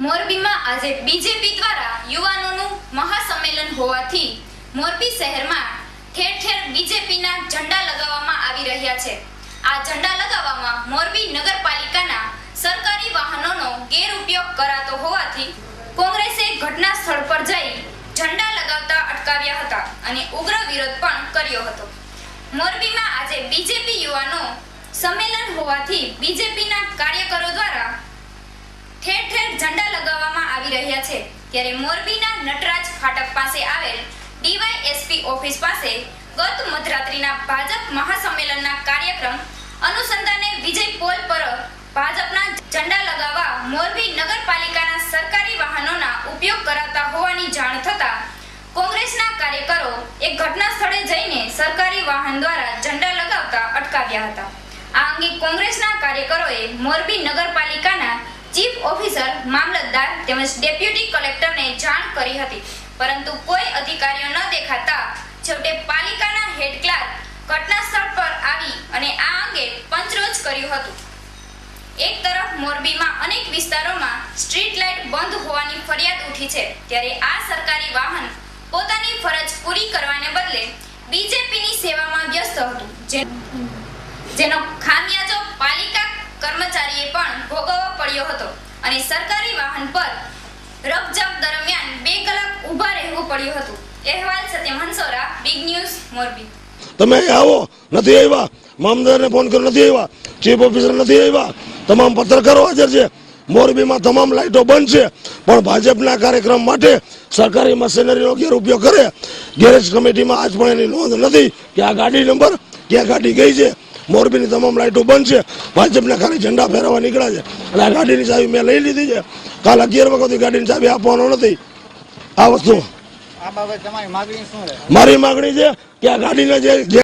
મોરબીમાં આજે બીજેપી દ્વારા યુવાનોનું મહાસંમેલન હોવાથી મોરબી શહેરમાં ઠેર ઠેર બીજેપીના ઝંડા લગાવવામાં આવી રહ્યા છે। આ ઝંડા લગાવવામાં મોરબી નગરપાલિકાના સરકારી વાહનોનો ગેરઉપયોગ કરાતો હોવાથી કોંગ્રેસે ઘટના સ્થળ પર જઈ ઝંડા લગાવતા અટકાવ્યા હતા અને ઉગ્ર વિરોધ પણ કર્યો હતો। મોરબીમાં આજે બીજેપી યુવાનો સંમેલન હોવાથી બીજેપીના કાર્યકરો દ્વારા ઠેર ઠેર ઝંડા લગાવવામાં આવી રહ્યા છે। ત્યારે મોરબીના નટરાજ ફાટક પાસે આવેલ ડીવાયએસપી ઓફિસ પાસે ગત મધરાત્રિના ભાજપ મહાસંમેલનના કાર્યક્રમ અનુસંધાને વિજય પોલ પર ભાજપના ઝંડા લગાવવા મોરબી નગરપાલિકાના સરકારી વાહનોના ઉપયોગ કરાતા હોવાની જાણ થતા કોંગ્રેસના કાર્યકરો એક ઘટના સ્થળે જઈને સરકારી વાહન દ્વારા ઝંડા લગાવતા અટકાવ્યા હતા। આ અંગે કોંગ્રેસના કાર્યકરોએ મોરબી નગરપાલિકાના ચીફ ઓફિસર, મામલતદાર તેમજ ડેપ્યુટી કલેક્ટરને જાણ કરી હતી, પરંતુ કોઈ અધિકારીઓ ન દેખાતા છેવટે પાલિકાના હેડ ક્લાર્ક ઘટના સ્થળ પર આવી અને આ અંગે પંચરોજ કર્યું હતું। એક તરફ મોરબીમાં અનેક વિસ્તારોમાં સ્ટ્રીટ લાઇટ બંધ હોવાની ફરિયાદ ઉઠી છે, ત્યારે આ સરકારી વાહન પોતાની ફરજ પૂરી કરવાને બદલે બીજેપીની સેવામાં વ્યસ્ત હતું, જેનો ખામિયાજો પાલિકા કર્મચારીએ પણ ભોગવવો પડ્યો હતો અને સરકારી વાહન પર રકઝક દરમિયાન 2 કલાક ઊભા રહેવું પડ્યું હતું। અહેવાલ સત્યમ હંસોરા, બિગ ન્યૂઝ, મોરબી। તમે આવો નથી આવ્યા, મામલતદારને ફોન કર્યો નથી આવ્યા, ચીફ ઓફિસર નથી આવ્યા, તમામ પત્રકારો હાજર છે। મોરબીમાં તમામ લાઇટો બંધ છે, પણ ભાજપના કાર્યક્રમ માટે સરકારી મશીનરીનો ગેરઉપયોગ કરે। ગેરેજ કમિટીમાં આજ પણ એની નોંધ નથી કે આ ગાડી નંબર ક્યાં ગાડી ગઈ છે। મોરબીની તમામ લાઇટો બંધ છે, ભાજપના ખાલી ઝંડા ફેરવવા નીકળ્યા છે અને આ ગાડીની ચાવી મેં લઈ લીધી છે। કાલ 11 વખત ગાડીની ચાવી આપવાનો નથી। આ વસ્તુ આ બાબત તમારી માંગણી શું છે? મારી માંગણી છે કે આ ગાડીને જે